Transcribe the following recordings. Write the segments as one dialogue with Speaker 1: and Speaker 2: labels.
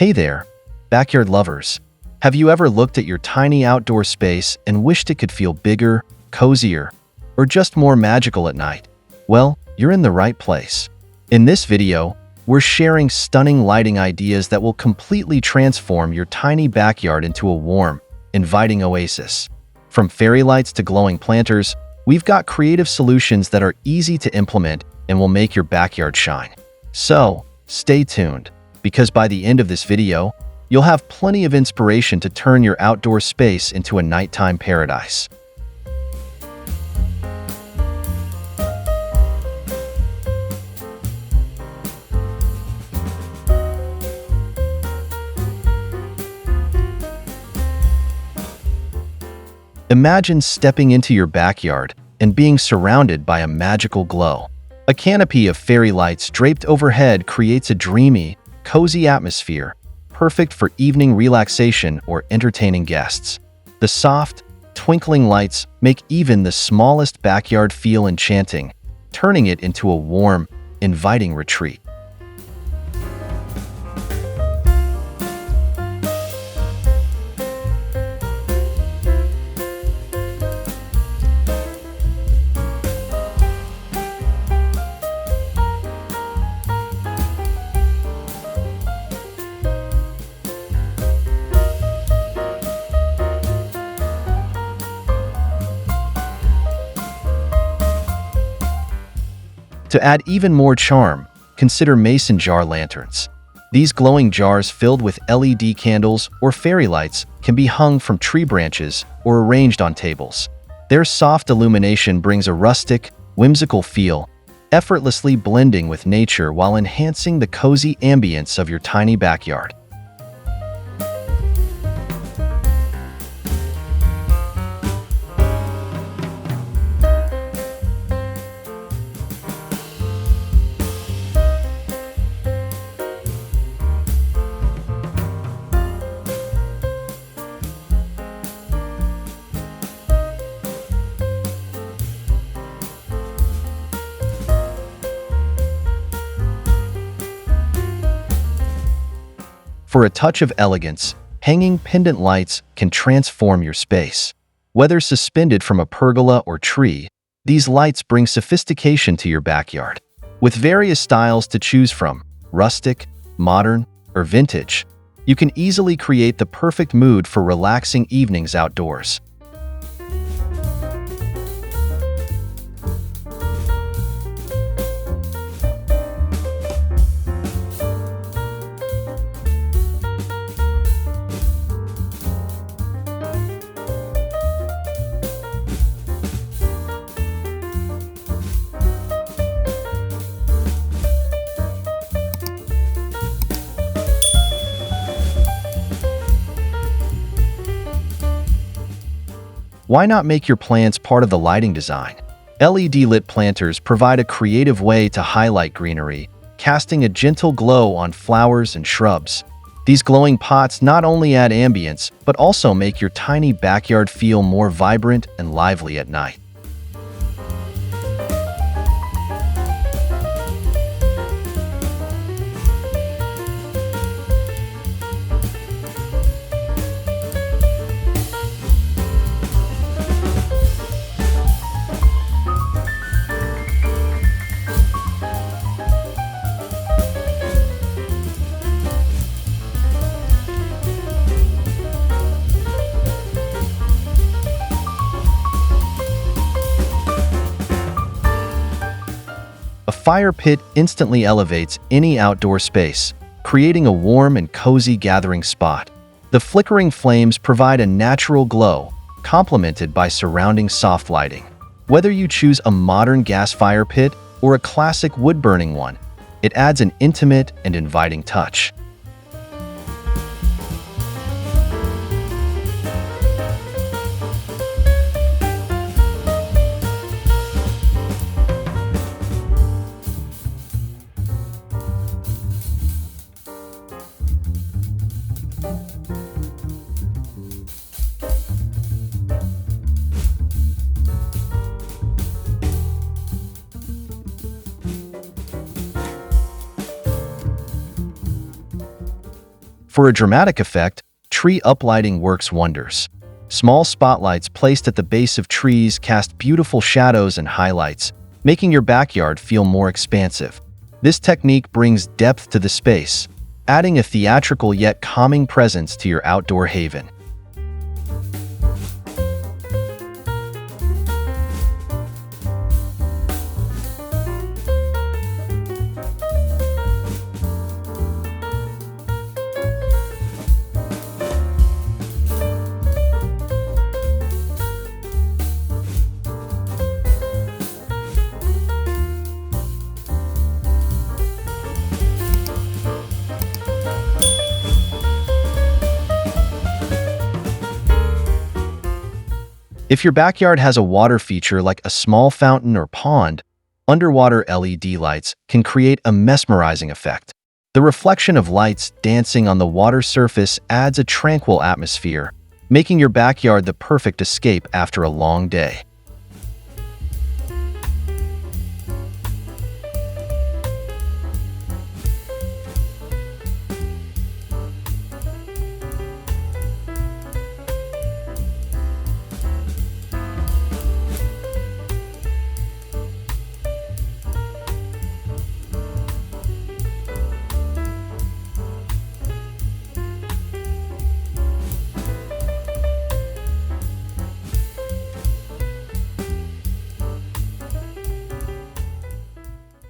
Speaker 1: Hey there, backyard lovers. Have you ever looked at your tiny outdoor space and wished it could feel bigger, cozier, or just more magical at night? Well, you're in the right place. In this video, we're sharing stunning lighting ideas that will completely transform your tiny backyard into a warm, inviting oasis. From fairy lights to glowing planters, we've got creative solutions that are easy to implement and will make your backyard shine. So, stay tuned, because by the end of this video, you'll have plenty of inspiration to turn your outdoor space into a nighttime paradise. Imagine stepping into your backyard and being surrounded by a magical glow. A canopy of fairy lights draped overhead creates a dreamy, cozy atmosphere, perfect for evening relaxation or entertaining guests. The soft, twinkling lights make even the smallest backyard feel enchanting, turning it into a warm, inviting retreat. To add even more charm, consider mason jar lanterns. These glowing jars filled with LED candles or fairy lights can be hung from tree branches or arranged on tables. Their soft illumination brings a rustic, whimsical feel, effortlessly blending with nature while enhancing the cozy ambience of your tiny backyard. For a touch of elegance, hanging pendant lights can transform your space. Whether suspended from a pergola or tree, these lights bring sophistication to your backyard. With various styles to choose from, rustic, modern, or vintage, you can easily create the perfect mood for relaxing evenings outdoors. Why not make your plants part of the lighting design? LED-lit planters provide a creative way to highlight greenery, casting a gentle glow on flowers and shrubs. These glowing pots not only add ambience, but also make your tiny backyard feel more vibrant and lively at night. A fire pit instantly elevates any outdoor space, creating a warm and cozy gathering spot. The flickering flames provide a natural glow, complemented by surrounding soft lighting. Whether you choose a modern gas fire pit or a classic wood-burning one, it adds an intimate and inviting touch. For a dramatic effect, tree uplighting works wonders. Small spotlights placed at the base of trees cast beautiful shadows and highlights, making your backyard feel more expansive. This technique brings depth to the space, adding a theatrical yet calming presence to your outdoor haven. If your backyard has a water feature like a small fountain or pond, underwater LED lights can create a mesmerizing effect. The reflection of lights dancing on the water surface adds a tranquil atmosphere, making your backyard the perfect escape after a long day.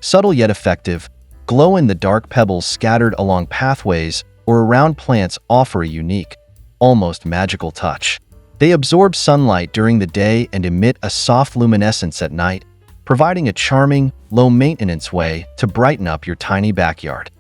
Speaker 1: Subtle yet effective, glow-in-the-dark pebbles scattered along pathways or around plants offer a unique, almost magical touch. They absorb sunlight during the day and emit a soft luminescence at night, providing a charming, low-maintenance way to brighten up your tiny backyard.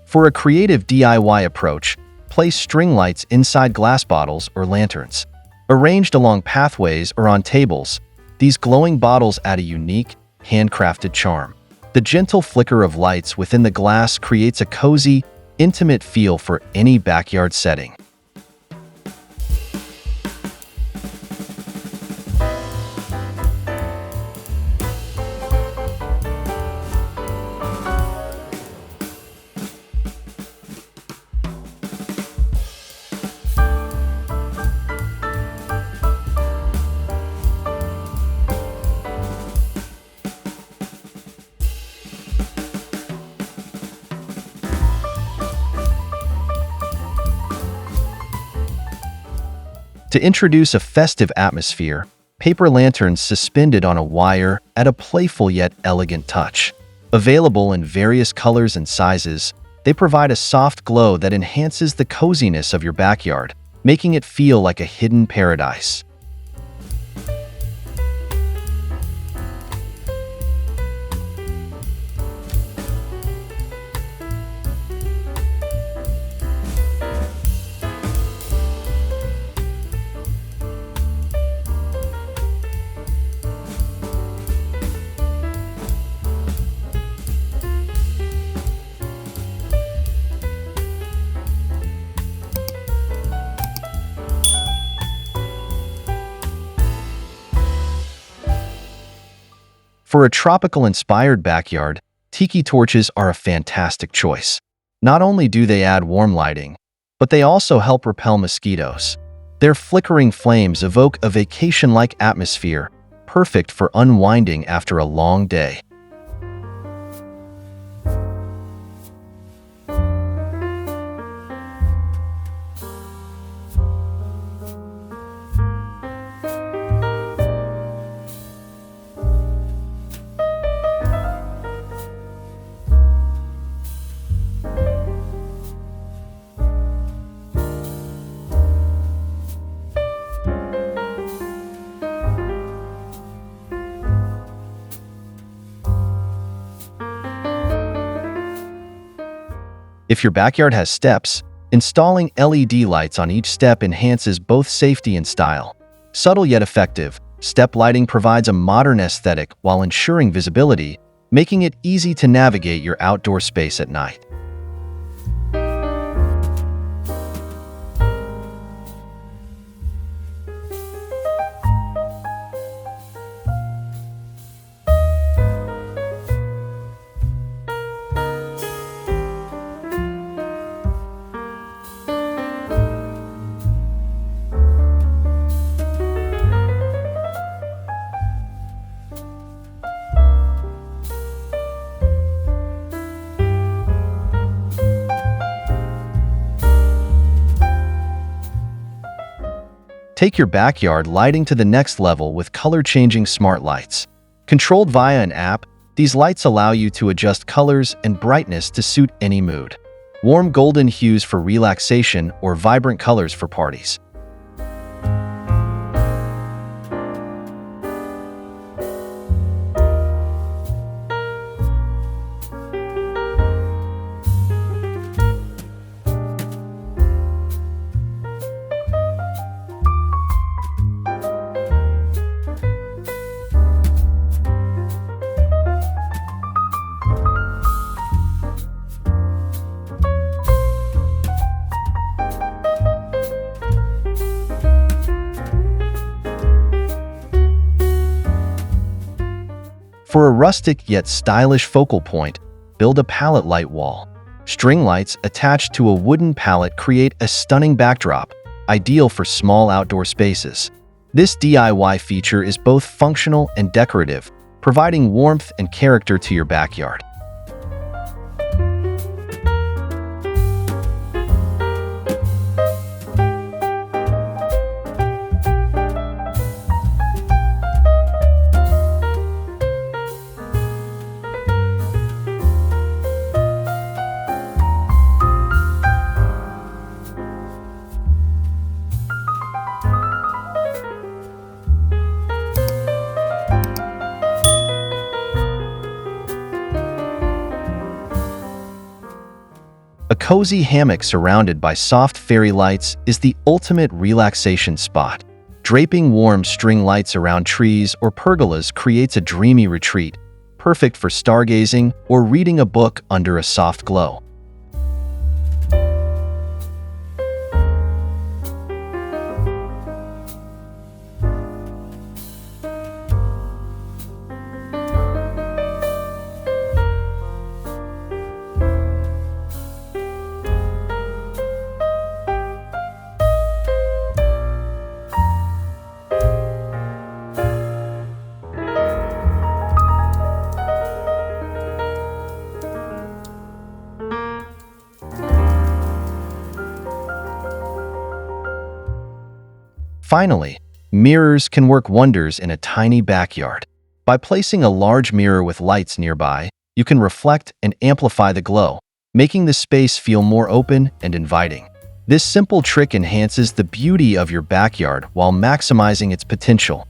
Speaker 1: For a creative DIY approach, place string lights inside glass bottles or lanterns. Arranged along pathways or on tables, these glowing bottles add a unique, handcrafted charm. The gentle flicker of lights within the glass creates a cozy, intimate feel for any backyard setting. To introduce a festive atmosphere, paper lanterns suspended on a wire add a playful yet elegant touch. Available in various colors and sizes, they provide a soft glow that enhances the coziness of your backyard, making it feel like a hidden paradise. For a tropical-inspired backyard, tiki torches are a fantastic choice. Not only do they add warm lighting, but they also help repel mosquitoes. Their flickering flames evoke a vacation-like atmosphere, perfect for unwinding after a long day. If your backyard has steps, installing LED lights on each step enhances both safety and style. Subtle yet effective, step lighting provides a modern aesthetic while ensuring visibility, making it easy to navigate your outdoor space at night. Take your backyard lighting to the next level with color-changing smart lights. Controlled via an app, these lights allow you to adjust colors and brightness to suit any mood. Warm golden hues for relaxation or vibrant colors for parties. For a rustic yet stylish focal point, build a pallet light wall. String lights attached to a wooden pallet create a stunning backdrop, ideal for small outdoor spaces. This DIY feature is both functional and decorative, providing warmth and character to your backyard. A cozy hammock surrounded by soft fairy lights is the ultimate relaxation spot. Draping warm string lights around trees or pergolas creates a dreamy retreat, perfect for stargazing or reading a book under a soft glow. Finally, mirrors can work wonders in a tiny backyard. By placing a large mirror with lights nearby, you can reflect and amplify the glow, making the space feel more open and inviting. This simple trick enhances the beauty of your backyard while maximizing its potential.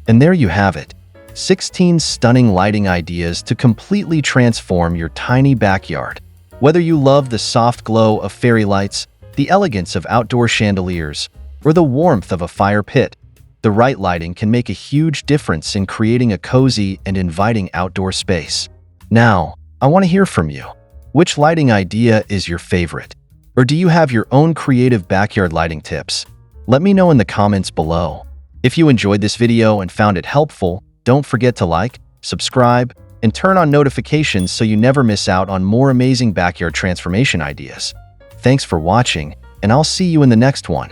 Speaker 1: And there you have it, 16 stunning lighting ideas to completely transform your tiny backyard. Whether you love the soft glow of fairy lights, the elegance of outdoor chandeliers, or the warmth of a fire pit, the right lighting can make a huge difference in creating a cozy and inviting outdoor space. Now, I want to hear from you. Which lighting idea is your favorite? Or do you have your own creative backyard lighting tips? Let me know in the comments below. If you enjoyed this video and found it helpful, don't forget to like, subscribe, and turn on notifications so you never miss out on more amazing backyard transformation ideas. Thanks for watching, and I'll see you in the next one.